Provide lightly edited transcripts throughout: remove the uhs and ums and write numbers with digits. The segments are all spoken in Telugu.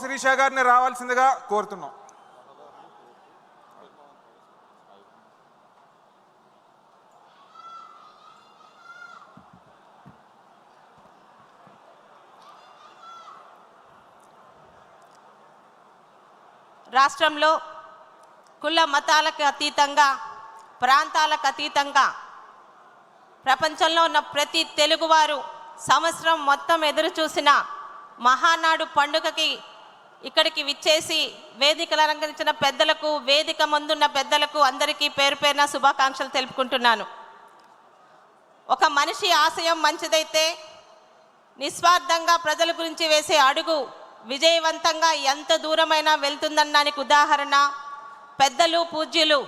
శిరీష గారిని రావాల్సిందిగా కోరుతున్నాం. రాష్ట్రంలో కుల మతాలకు అతీతంగా, ప్రాంతాలకు అతీతంగా ప్రపంచంలో ఉన్న ప్రతి తెలుగువారు సంవత్సరం మొత్తం ఎదురు చూసిన మహానాడు పండుగకి ఇక్కడికి విచ్చేసి వేదికలు అలంకరించిన పెద్దలకు, వేదిక ముందున్న పెద్దలకు అందరికీ పేరు పేరున శుభాకాంక్షలు తెలుపుకుంటున్నాను. ఒక మనిషి ఆశయం మంచిదైతే నిస్వార్థంగా ప్రజల గురించి వేసే అడుగు విజయవంతంగా ఎంత దూరమైనా వెళ్తుందనడానికి ఉదాహరణ పెద్దలు పూజ్యులు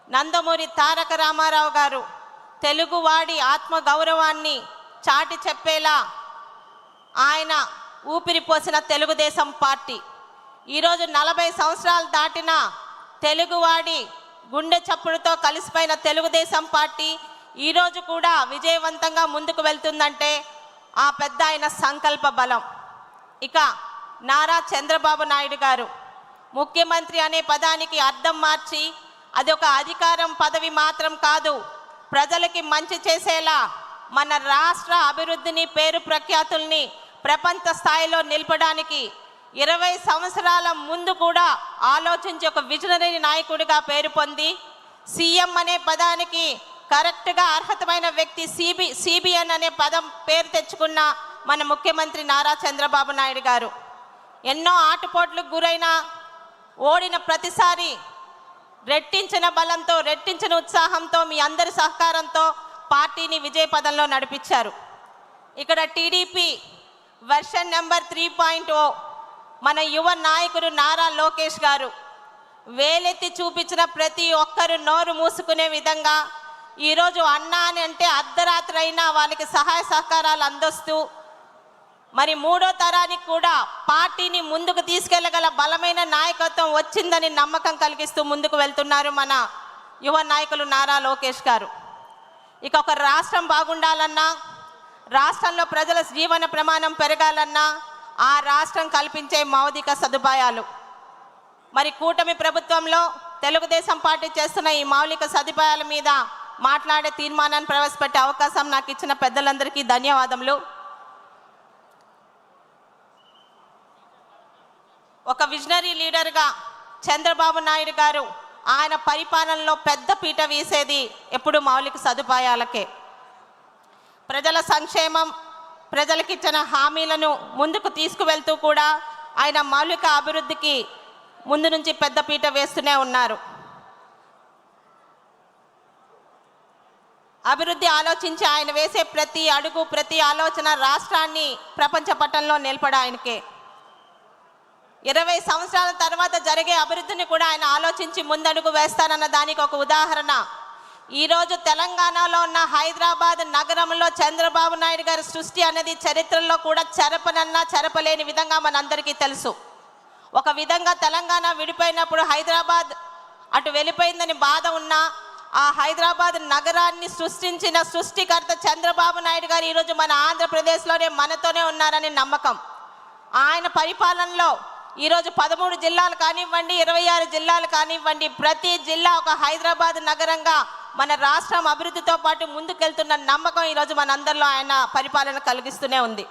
నందమూరి తారక రామారావు గారు తెలుగువాడి ఆత్మగౌరవాన్ని చాటి చెప్పేలా ఆయన ఊపిరిపోసిన తెలుగుదేశం పార్టీ ఈరోజు 40 సంవత్సరాలు దాటిన తెలుగువాడి గుండె చప్పుడుతో కలిసిపోయిన తెలుగుదేశం పార్టీ ఈరోజు కూడా విజయవంతంగా ముందుకు వెళ్తుందంటే ఆ పెద్ద ఆయన సంకల్ప బలం. ఇక నారా చంద్రబాబు నాయుడు గారు ముఖ్యమంత్రి అనే పదానికి అర్థం మార్చి అది ఒక అధికారం పదవి మాత్రం కాదు, ప్రజలకి మంచి చేసేలా మన రాష్ట్ర అభివృద్ధిని, పేరు ప్రఖ్యాతుల్ని ప్రపంచ స్థాయిలో నిలపడానికి 20 సంవత్సరాల ముందు కూడా ఆలోచించి ఒక విజనరీ నాయకుడిగా పేరు పొంది సీఎం అనే పదానికి కరెక్ట్గా అర్హతమైన వ్యక్తి సిబిఎన్ అనే పదం పేరు తెచ్చుకున్న మన ముఖ్యమంత్రి నారా చంద్రబాబు నాయుడు గారు ఎన్నో ఆటుపోట్లకు గురైన ఓడిన ప్రతిసారి రెట్టించిన బలంతో, రెట్టించిన ఉత్సాహంతో, మీ అందరి సహకారంతో పార్టీని విజయపదంలో నడిపించారు. ఇక్కడ టీడీపీ వెర్షన్ నెంబర్ 3.0 మన యువ నాయకుడు నారా లోకేష్ గారు వేలెత్తి చూపించిన ప్రతి ఒక్కరు నోరు మూసుకునే విధంగా ఈరోజు అన్నా అని అంటే అర్ధరాత్రి అయినా వాళ్ళకి సహాయ సహకారాలు అందిస్తూ మరి 3వ తరానికి కూడా పార్టీని ముందుకు తీసుకెళ్లగల బలమైన నాయకత్వం వచ్చిందని నమ్మకం కలిగిస్తూ ముందుకు వెళ్తున్నారు మన యువ నాయకులు నారా లోకేష్ గారు. ఇక ఒక రాష్ట్రం బాగుండాలన్నా, రాష్ట్రంలో ప్రజల జీవన ప్రమాణం పెరగాలన్నా ఆ రాష్ట్రం కల్పించే మౌలిక సదుపాయాలు మరి కూటమి ప్రభుత్వంలో తెలుగుదేశం పార్టీ చేస్తున్న ఈ మౌలిక సదుపాయాల మీద మాట్లాడే తీర్మానాన్ని ప్రవేశపెట్టే అవకాశం నాకు ఇచ్చిన పెద్దలందరికీ ధన్యవాదములు. ఒక విజనరీ లీడర్గా చంద్రబాబు నాయుడు గారు ఆయన పరిపాలనలో పెద్ద పీట వీసేది ఎప్పుడు మౌలిక సదుపాయాలకే. ప్రజల సంక్షేమం, ప్రజలకిచ్చిన హామీలను ముందుకు తీసుకువెళ్తూ కూడా ఆయన మౌలిక అభివృద్ధికి ముందు నుంచి పెద్ద పీట వేస్తూనే ఉన్నారు. అభివృద్ధి ఆలోచించి ఆయన వేసే ప్రతి అడుగు, ప్రతి ఆలోచన రాష్ట్రాన్ని ప్రపంచ పటంలో నిలపడానికే. 20 సంవత్సరాల తర్వాత జరిగే అభివృద్ధిని కూడా ఆయన ఆలోచించి ముందడుగు వేస్తారన్న దానికి ఒక ఉదాహరణ ఈరోజు తెలంగాణలో ఉన్న హైదరాబాద్ నగరంలో చంద్రబాబు నాయుడు గారి సృష్టి అనేది చరిత్రలో కూడా చెరపలేని విధంగా మనందరికీ తెలుసు. ఒక విధంగా తెలంగాణ విడిపోయినప్పుడు హైదరాబాద్ అటు వెళ్ళిపోయిందని బాధ ఉన్నా ఆ హైదరాబాద్ నగరాన్ని సృష్టించిన సృష్టికర్త చంద్రబాబు నాయుడు గారు ఈరోజు మన ఆంధ్రప్రదేశ్లోనే మనతోనే ఉన్నారని నమ్మకం. ఆయన పరిపాలనలో ఈరోజు 13 జిల్లాలు కానివ్వండి, 26 జిల్లాలు కానివ్వండి, ప్రతి జిల్లా ఒక హైదరాబాద్ నగరంగా మన రాష్ట్రం అభివృద్ధితో పాటు ముందుకెళ్తున్న నమ్మకం ఈరోజు మనందరిలో ఆయన పరిపాలన కలిగిస్తూనే ఉంది.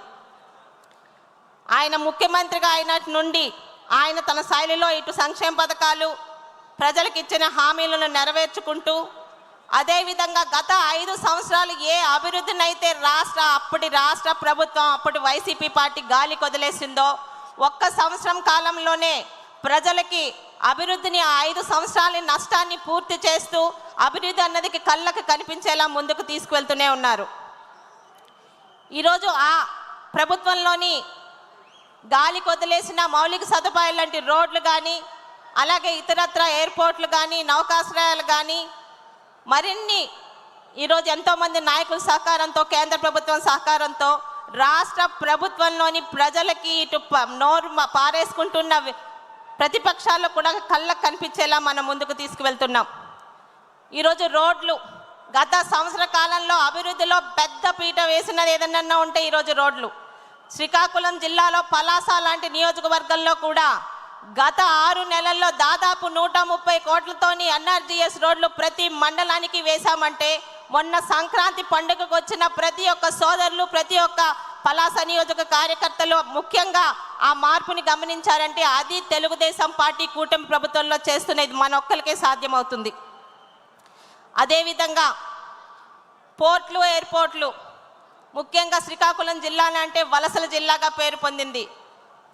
ఆయన ముఖ్యమంత్రిగా అయినటి నుండి ఆయన తన శైలిలో ఇటు సంక్షేమ పథకాలు, ప్రజలకు ఇచ్చిన హామీలను నెరవేర్చుకుంటూ అదేవిధంగా గత 5 సంవత్సరాలు ఏ అభివృద్ధినైతే అప్పటి రాష్ట్ర ప్రభుత్వం, అప్పటి వైసీపీ పార్టీ గాలి కొదిలేసిందో ఒక్క సంవత్సరం కాలంలోనే ప్రజలకి అభివృద్ధిని 5 సంవత్సరాల నష్టాన్ని పూర్తి చేస్తూ అభివృద్ధి అన్నదికి కళ్ళకి కనిపించేలా ముందుకు తీసుకువెళ్తూనే ఉన్నారు. ఈరోజు ఆ ప్రభుత్వంలోని గాలి కొదిలేసిన మౌలిక సదుపాయాలు లాంటి రోడ్లు కానీ, అలాగే ఇతరత్ర ఎయిర్పోర్ట్లు కానీ, నౌకాశ్రయాలు కానీ మరిన్ని ఈరోజు ఎంతోమంది నాయకుల సహకారంతో, కేంద్ర ప్రభుత్వం సహకారంతో రాష్ట్ర ప్రభుత్వంలోని ప్రజలకి ఇటు నోరు పారేసుకుంటున్న ప్రతిపక్షాల్లో కూడా కళ్ళకు కనిపించేలా మనం ముందుకు తీసుకువెళ్తున్నాం. ఈరోజు రోడ్లు గత సంవత్సర కాలంలో అభివృద్ధిలో పెద్ద పీట వేసినది ఏదన్నా ఉంటే ఈరోజు రోడ్లు. శ్రీకాకుళం జిల్లాలో పలాస లాంటి నియోజకవర్గంలో కూడా గత 6 నెలల్లో దాదాపు 130 కోట్లతోని ఎన్ఆర్జీఎస్ రోడ్లు ప్రతి మండలానికి వేశామంటే మొన్న సంక్రాంతి పండుగకు వచ్చిన ప్రతి ఒక్క సోదరులు, ప్రతి ఒక్క పలాస నియోజక కార్యకర్తలు ముఖ్యంగా ఆ మార్పుని గమనించారంటే అది తెలుగుదేశం పార్టీ కూటమి ప్రభుత్వంలో చేస్తున్నది మన ఒక్కరికే సాధ్యమవుతుంది. అదేవిధంగా పోర్ట్లు, ఎయిర్పోర్ట్లు, ముఖ్యంగా శ్రీకాకుళం జిల్లా అంటే వలసల జిల్లాగా పేరు పొందింది.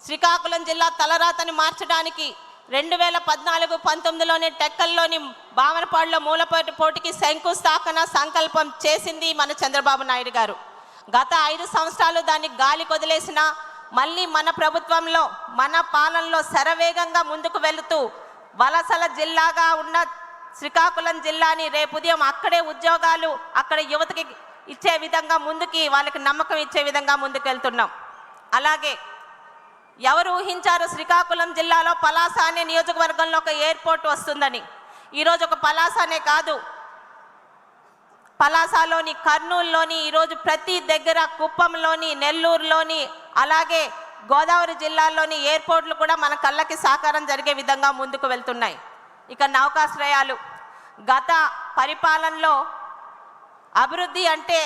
శ్రీకాకుళం జిల్లా తలరాతని మార్చడానికి 2014-19లోనే టెక్కల్లోని బావనపాడులో మూలపేట పోటీకి శంకుస్థాపన సంకల్పం చేసింది మన చంద్రబాబు నాయుడు గారు. గత 5 సంవత్సరాలు దాన్ని గాలి కొదిలేసిన మళ్ళీ మన ప్రభుత్వంలో, మన పాలనలో శరవేగంగా ముందుకు వెళుతూ వలసల జిల్లాగా ఉన్న శ్రీకాకుళం జిల్లాని రేపు ఉదయం అక్కడే ఉద్యోగాలు, అక్కడ యువతకి ఇచ్చే విధంగా ముందుకి వాళ్ళకి నమ్మకం ఇచ్చే విధంగా ముందుకు వెళ్తున్నాం. అలాగే ఎవరు ఊహించారు శ్రీకాకుళం జిల్లాలో పలాస అనే నియోజకవర్గంలో ఒక ఎయిర్పోర్ట్ వస్తుందని? ఈరోజు ఒక పలాసనే కాదు, పలాసలోని, కర్నూలులోని, ఈరోజు ప్రతి దగ్గర కుప్పంలోని, నెల్లూరులోని, అలాగే గోదావరి జిల్లాల్లోని ఎయిర్పోర్ట్లు కూడా మన కళ్ళకి సాకారం జరిగే విధంగా ముందుకు వెళ్తున్నాయి. ఇక నౌకాశ్రయాలు, గత పరిపాలనలో అభివృద్ధి అంటే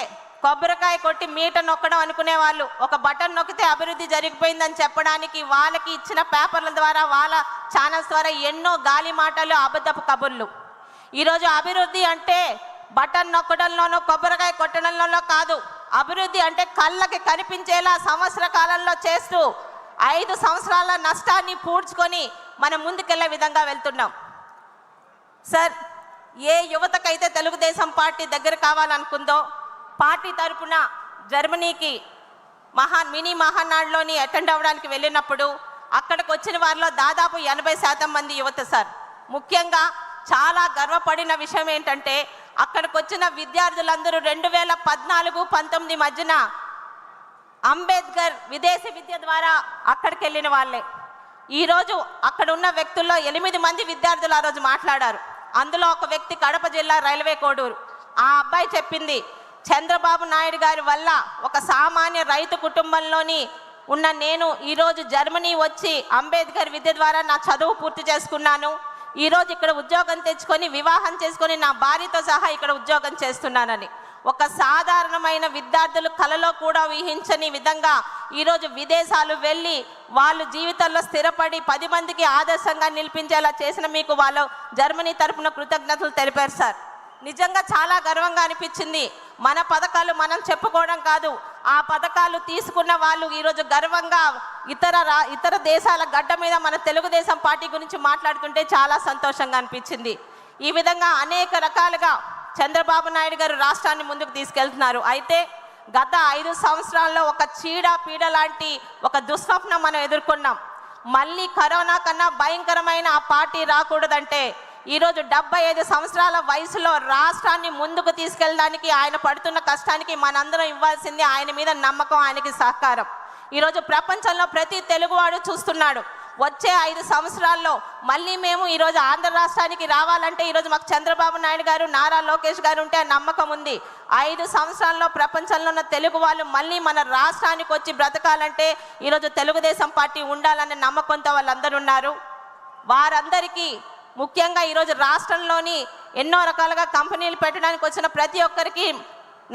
కొబ్బరికాయ కొట్టి మీట నొక్కడం అనుకునే వాళ్ళు, ఒక బటన్ నొక్కితే అభివృద్ధి జరిగిపోయిందని చెప్పడానికి వాళ్ళకి ఇచ్చిన పేపర్ల ద్వారా, వాళ్ళ ఛానల్స్ ద్వారా ఎన్నో గాలి మాటలు, అబద్ధపు కబుర్లు. ఈరోజు అభివృద్ధి అంటే బటన్ నొక్కడంలోనో కొబ్బరికాయ కొట్టడంలోనో కాదు. అభివృద్ధి అంటే కళ్ళకి కనిపించేలా సంవత్సర కాలంలో చేస్తూ 5 సంవత్సరాల నష్టాన్ని పూడ్చుకొని మనం ముందుకెళ్లే విధంగా వెళ్తున్నాం. సార్, ఏ యువతకైతే తెలుగుదేశం పార్టీ దగ్గర కావాలనుకుందో పార్టీ తరపున జర్మనీకి మినీ మహానాడులోని అటెండ్ అవ్వడానికి వెళ్ళినప్పుడు అక్కడికి వచ్చిన వారిలో దాదాపు 80% మంది యువత సార్. ముఖ్యంగా చాలా గర్వపడిన విషయం ఏంటంటే అక్కడికి వచ్చిన విద్యార్థులందరూ 2014-19 మధ్యన అంబేద్కర్ విదేశీ విద్య ద్వారా అక్కడికి వెళ్ళిన వాళ్ళే. ఈరోజు అక్కడ ఉన్న వ్యక్తుల్లో 8 మంది విద్యార్థులు ఆ రోజు మాట్లాడారు. అందులో ఒక వ్యక్తి కడప జిల్లా రైల్వే కోడూరు. ఆ అబ్బాయి చెప్పింది, చంద్రబాబు నాయుడు గారి వల్ల ఒక సామాన్య రైతు కుటుంబంలోని ఉన్న నేను ఈరోజు జర్మనీ వచ్చి అంబేద్కర్ విద్య ద్వారా నా చదువు పూర్తి చేసుకున్నాను. ఈరోజు ఇక్కడ ఉద్యోగం తెచ్చుకొని వివాహం చేసుకొని నా భార్యతో సహా ఇక్కడ ఉద్యోగం చేస్తున్నానని ఒక సాధారణమైన విద్యార్థులు కలలో కూడా ఊహించని విధంగా ఈరోజు విదేశాలు వెళ్ళి వాళ్ళు జీవితంలో స్థిరపడి 10 మందికి ఆదర్శంగా నిలిపించేలా చేసిన మీకు వాళ్ళు జర్మనీ తరపున కృతజ్ఞతలు తెలిపారు సార్. నిజంగా చాలా గర్వంగా అనిపించింది. మన పథకాలు మనం చెప్పుకోవడం కాదు, ఆ పథకాలు తీసుకున్న వాళ్ళు ఈరోజు గర్వంగా ఇతర దేశాల గడ్డ మీద మన తెలుగుదేశం పార్టీ గురించి మాట్లాడుతుంటే చాలా సంతోషంగా అనిపించింది. ఈ విధంగా అనేక రకాలుగా చంద్రబాబు నాయుడు గారు రాష్ట్రాన్ని ముందుకు తీసుకెళ్తున్నారు. అయితే గత 5 సంవత్సరాల్లో ఒక చీడ లాంటి ఒక దుస్వప్నం మనం ఎదుర్కొన్నాం. మళ్ళీ కరోనా కన్నా భయంకరమైన ఆ పార్టీ రాకూడదంటే ఈరోజు 75 సంవత్సరాల వయసులో రాష్ట్రాన్ని ముందుకు తీసుకెళ్ళడానికి ఆయన పడుతున్న కష్టానికి మనందరం ఇవ్వాల్సింది ఆయన మీద నమ్మకం, ఆయనకి సహకారం. ఈరోజు ప్రపంచంలో ప్రతి తెలుగువాడు చూస్తున్నాడు. వచ్చే 5 సంవత్సరాల్లో మళ్ళీ మేము ఈరోజు ఆంధ్ర రాష్ట్రానికి రావాలంటే ఈరోజు మాకు చంద్రబాబు నాయుడు గారు, నారా లోకేష్ గారు ఉంటే నమ్మకం ఉంది. 5 సంవత్సరాల్లో ప్రపంచంలో ఉన్న తెలుగు వాళ్ళు మళ్ళీ మన రాష్ట్రానికి వచ్చి బ్రతకాలంటే ఈరోజు తెలుగుదేశం పార్టీ ఉండాలనే నమ్మకంతో వాళ్ళందరూ ఉన్నారు. వారందరికీ ముఖ్యంగా ఈరోజు రాష్ట్రంలోని ఎన్నో రకాలుగా కంపెనీలు పెట్టడానికి వచ్చిన ప్రతి ఒక్కరికి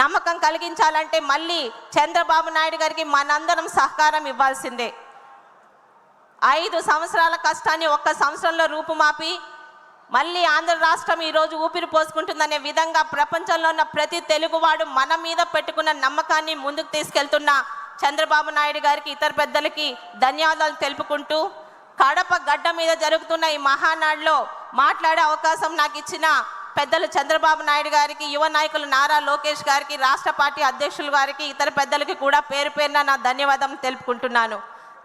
నమ్మకం కలిగించాలంటే మళ్ళీ చంద్రబాబు నాయుడు గారికి మనందరం సహకారం ఇవ్వాల్సిందే. 5 సంవత్సరాల కష్టాన్ని 1 సంవత్సరంలో రూపుమాపి మళ్ళీ ఆంధ్ర రాష్ట్రం ఈరోజు ఊపిరి పోసుకుంటుందనే విధంగా ప్రపంచంలో ఉన్న ప్రతి తెలుగువాడు మన మీద పెట్టుకున్న నమ్మకాన్ని ముందుకు తీసుకెళ్తున్న చంద్రబాబు నాయుడు గారికి, ఇతర పెద్దలకి ధన్యవాదాలు తెలుపుకుంటూ కడప గడ్డ మీద జరుగుతున్న ఈ మహానాడులో మాట్లాడే అవకాశం నాకు ఇచ్చిన పెద్దలు చంద్రబాబు నాయుడు గారికి, యువ నాయకులు నారా లోకేష్ గారికి, రాష్ట్ర పార్టీ అధ్యక్షుల గారికి, ఇతర పెద్దలకి కూడా పేరు పేరున నా ధన్యవాదం తెలుపుకుంటున్నాను.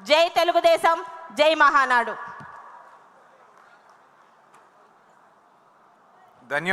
జై తెలుగుదేశం, జై మహానాడు. ధన్యవాదాలు.